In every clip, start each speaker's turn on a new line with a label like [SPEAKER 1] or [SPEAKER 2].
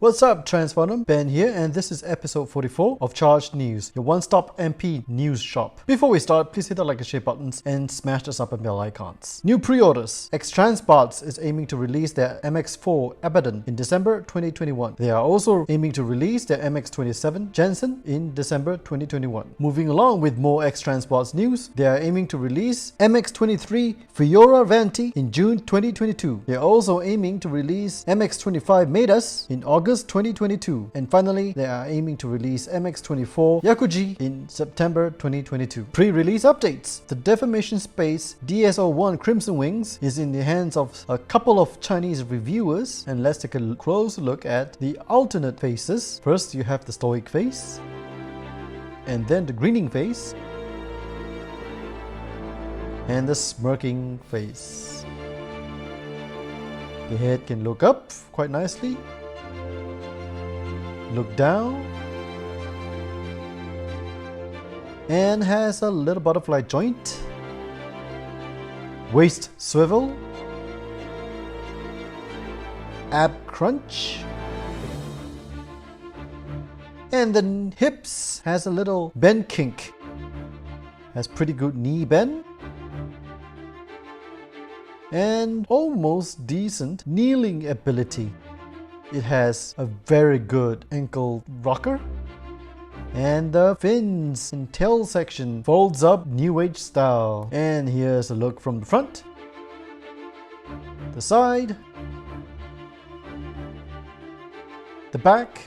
[SPEAKER 1] What's up, Transformdom? Ben here, and this is episode 44 of Charged News, your one-stop MP news shop. Before we start, please hit the like and share buttons and smash the sub and bell icons. New pre-orders. X-Transbots is aiming to release their MX4 Abaddon in December 2021. They are also aiming to release their MX27 Jensen in December 2021. Moving along with more X-Transbots news, they are aiming to release MX23 Fiora Vanti in June 2022. They are also aiming to release MX25 Madas in August 2022, and finally they are aiming to release MX24 Yakuji in September 2022. Pre-release updates. The Deformation Space DS01 Crimson Wings is in the hands of a couple of Chinese reviewers, and let's take a close look at the alternate faces. First you have the stoic face, and then the grinning face, and the smirking face. The head can look up quite nicely, look down, and has a little butterfly joint, waist swivel, ab crunch, and the hips has a little bend kink, has pretty good knee bend, and almost decent kneeling ability. It has a very good ankle rocker, and the fins and tail section folds up new age style. And here's a look from the front, the side, the back,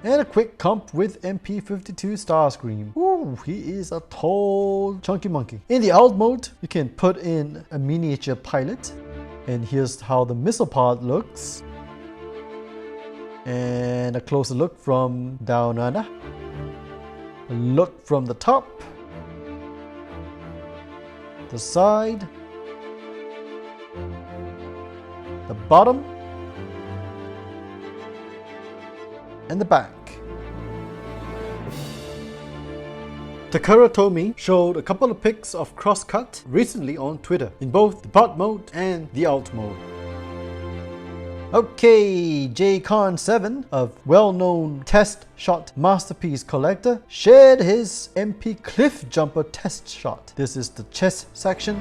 [SPEAKER 1] and a quick comp with MP52 Starscream. Ooh, he is a tall chunky monkey. In the alt mode, you can put in a miniature pilot. And here's how the missile pod looks. And a closer look from down under. A look from the top, the side, the bottom, and the back. Takara Tomy showed a couple of pics of Crosscut recently on Twitter, in both the bot mode and the alt mode. Okay, JCon7, a well-known test shot masterpiece collector, shared his MP Cliff Jumper test shot. This is the chest section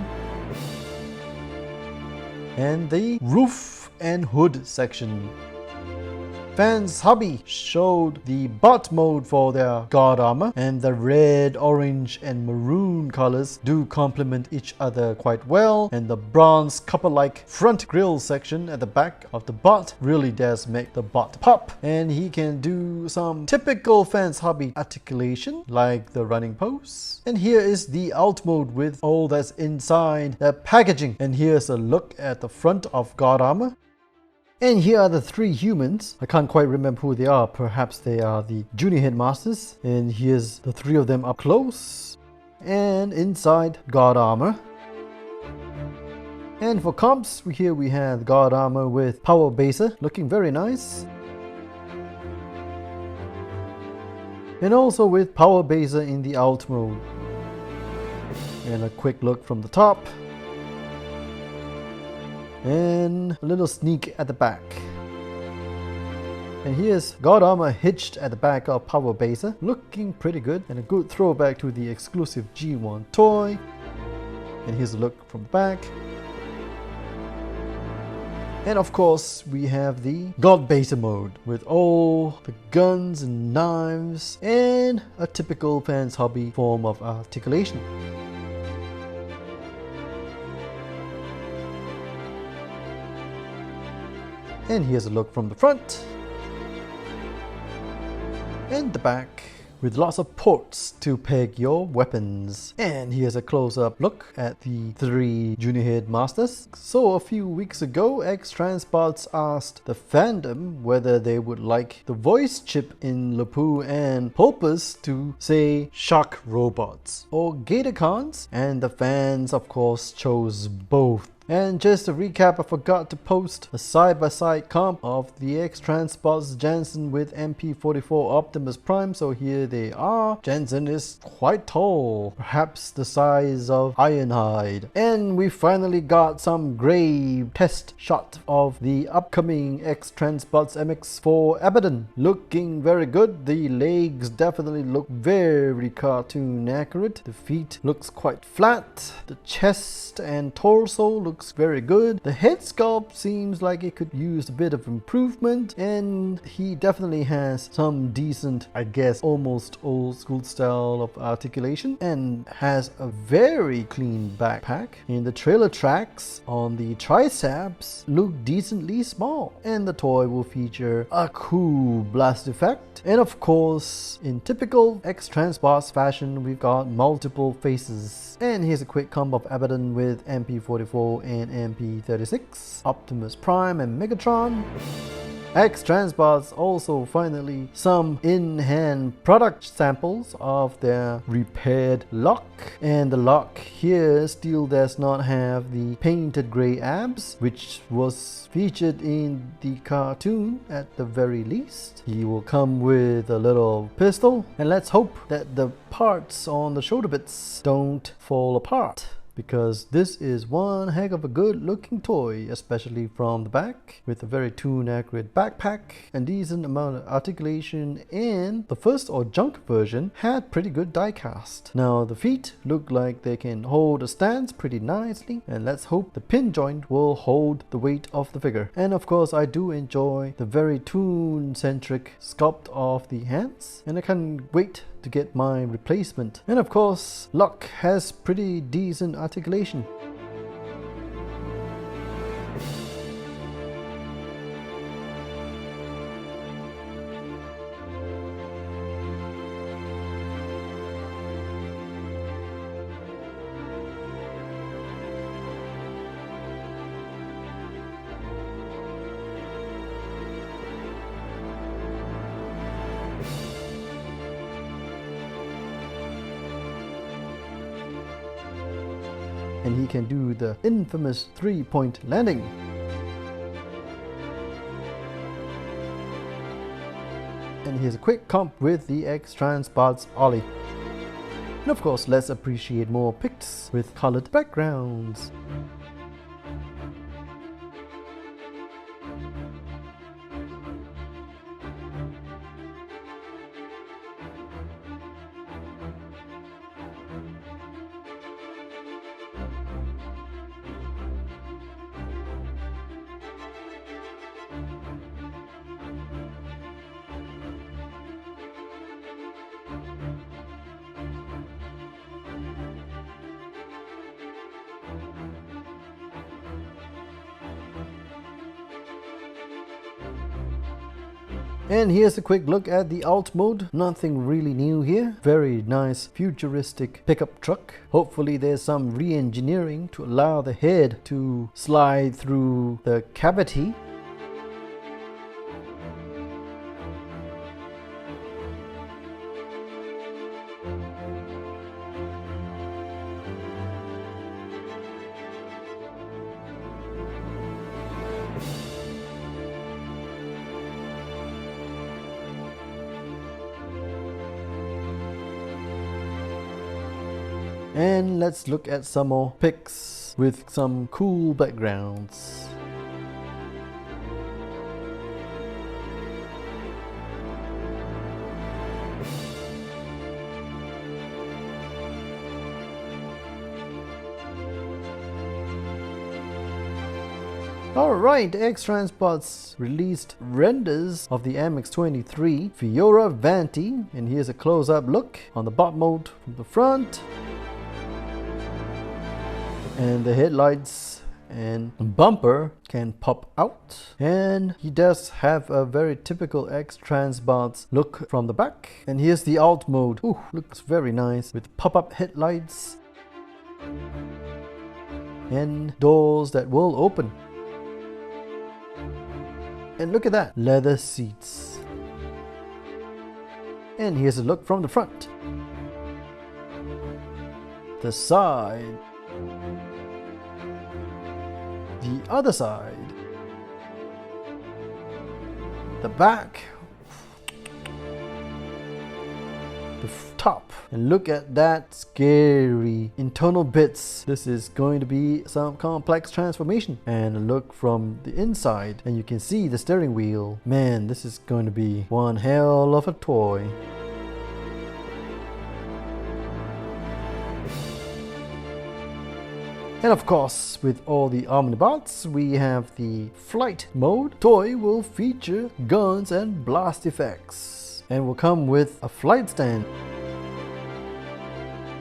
[SPEAKER 1] and the roof and hood section. Fans Hobby showed the bot mode for their guard armor, and the red, orange, and maroon colors do complement each other quite well, and the bronze copper-like front grille section at the back of the bot really does make the bot pop, and he can do some typical Fans Hobby articulation like the running pose. And here is the alt mode with all that's inside the packaging, and here's a look at the front of guard armor. And here are the three humans. I can't quite remember who they are. Perhaps they are the junior headmasters. And here's the three of them up close and inside guard armor. And for comps, here we have guard armor with power baser, looking very nice. And also with power baser in the alt mode. And a quick look from the top. And a little sneak at the back. And here's guard armor hitched at the back of power baser, looking pretty good, and a good throwback to the exclusive G1 toy. And here's a look from the back. And of course we have the God Baser mode with all the guns and knives and a typical Fans Hobby form of articulation. And here's a look from the front and the back, with lots of ports to peg your weapons. And here's a close-up look at the three junior headmasters. So a few weeks ago, X-Transbots asked the fandom whether they would like the voice chip in Lepu and Pulpus to say Shock Robots or Gatorcons, and the fans of course chose both And just to recap, I forgot to post a side-by-side comp of the X-Transbots Jansen with MP44 Optimus Prime, so here they are. Jansen is quite tall, perhaps the size of Ironhide. And we finally got some grave test shot of the upcoming X-Transbots MX4 Abaddon. Looking very good. The legs definitely look very cartoon accurate. The feet looks quite flat. The chest and torso looks very good. The head sculpt seems like it could use a bit of improvement, and he definitely has some decent, I guess, almost old school style of articulation, and has a very clean backpack. And the trailer tracks on the triceps look decently small, and the toy will feature a cool blast effect. And of course, in typical X-Transbots fashion, we've got multiple faces. And here's a quick comp of Abaddon with MP44 and MP36, Optimus Prime and Megatron. X-Transbots also finally some in-hand product samples of their repaired lock, and the lock here still does not have the painted grey abs, which was featured in the cartoon at the very least. He will come with a little pistol, and let's hope that the parts on the shoulder bits don't fall apart, because this is one heck of a good looking toy, especially from the back, with a very tune accurate backpack and decent amount of articulation, and the first or junk version had pretty good die cast. Now the feet look like they can hold a stance pretty nicely, and let's hope the pin joint will hold the weight of the figure. And of course I do enjoy the very tune centric sculpt of the hands, and I can't wait to get my replacement. And of course, Luck has pretty decent articulation. And he can do the infamous 3-point landing. And here's a quick comp with the X-Transbots Ollie. And of course, let's appreciate more pics with colored backgrounds. And here's a quick look at the alt mode. Nothing really new here. Very nice futuristic pickup truck. Hopefully there's some re-engineering to allow the head to slide through the cavity. And let's look at some more pics with some cool backgrounds. Alright, X-Transbots released renders of the MX-23 Fiora Vanti, and here's a close-up look on the bot mode from the front. And the headlights and bumper can pop out, and he does have a very typical X-Transbots look from the back. And here's the alt mode. Ooh, looks very nice with pop-up headlights and doors that will open. And look at that, leather seats. And here's a look from the front, the side, the other side. The back. The top. And look at that scary internal bits. This is going to be some complex transformation. And look from the inside and you can see the steering wheel. Man, this is going to be one hell of a toy. And of course, with all the Omnibots, we have the flight mode. Toy will feature guns and blast effects and will come with a flight stand.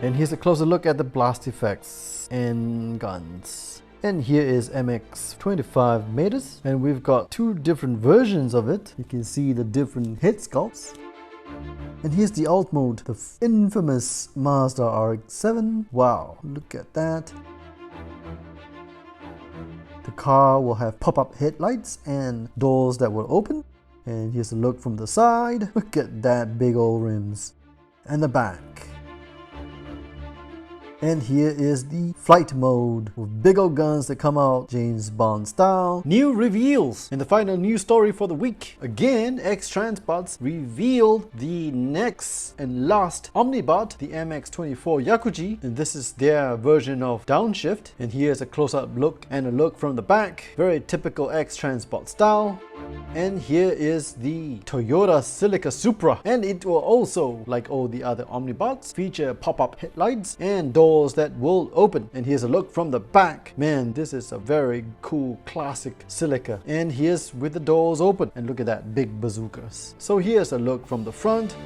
[SPEAKER 1] And here's a closer look at the blast effects and guns. And here is MX-25 meters, and we've got two different versions of it. You can see the different head sculpts. And here's the alt mode, the infamous Mazda RX-7. Wow, look at that. The car will have pop-up headlights and doors that will open. And here's a look from the side. Look at that big old rims. And the back. And here is the flight mode with big old guns that come out James Bond style. New reveals in the final news story for the week. Again, X-Transbots revealed the next and last Omnibot, the MX-24 Yakuji, and this is their version of Downshift. And here's a close-up look and a look from the back. Very typical X-Transbot style. And here is the Toyota Celica Supra, and it will also, like all the other Omnibots, feature pop-up headlights and doors that will open. And here's a look from the back. Man, this is a very cool classic Celica. And here's with the doors open, and look at that big bazookas. So here's a look from the front,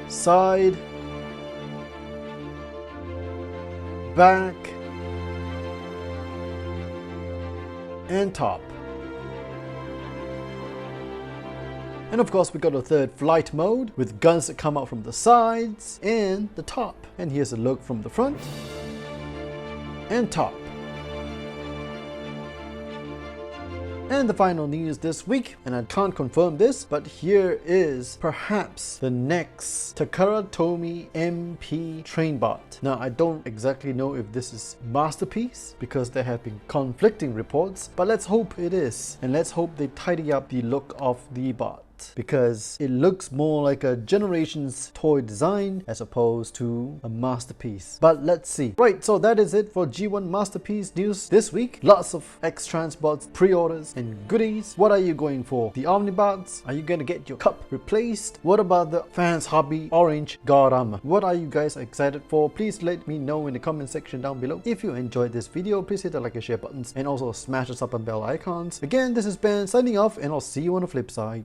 [SPEAKER 1] side, back, and top. And of course we got a third flight mode with guns that come out from the sides and the top. And here's a look from the front and top. And the final news this week, and I can't confirm this, but here is perhaps the next Takara Tomy MP Trainbot. Now I don't exactly know if this is masterpiece because there have been conflicting reports, but let's hope it is. And let's hope they tidy up the look of the bot, because it looks more like a generation's toy design as opposed to a masterpiece. But let's see. Right, so that is it for G1 Masterpiece news this week. Lots of X-Transbots, pre-orders and goodies. What are you going for? The Omnibots? Are you gonna get your cup replaced? What about the Fans Hobby Orange God Armor? What are you guys excited for? Please let me know in the comment section down below. If you enjoyed this video, please hit the like and share buttons and also smash the sub and bell icons. Again, this is Ben signing off, and I'll see you on the flip side.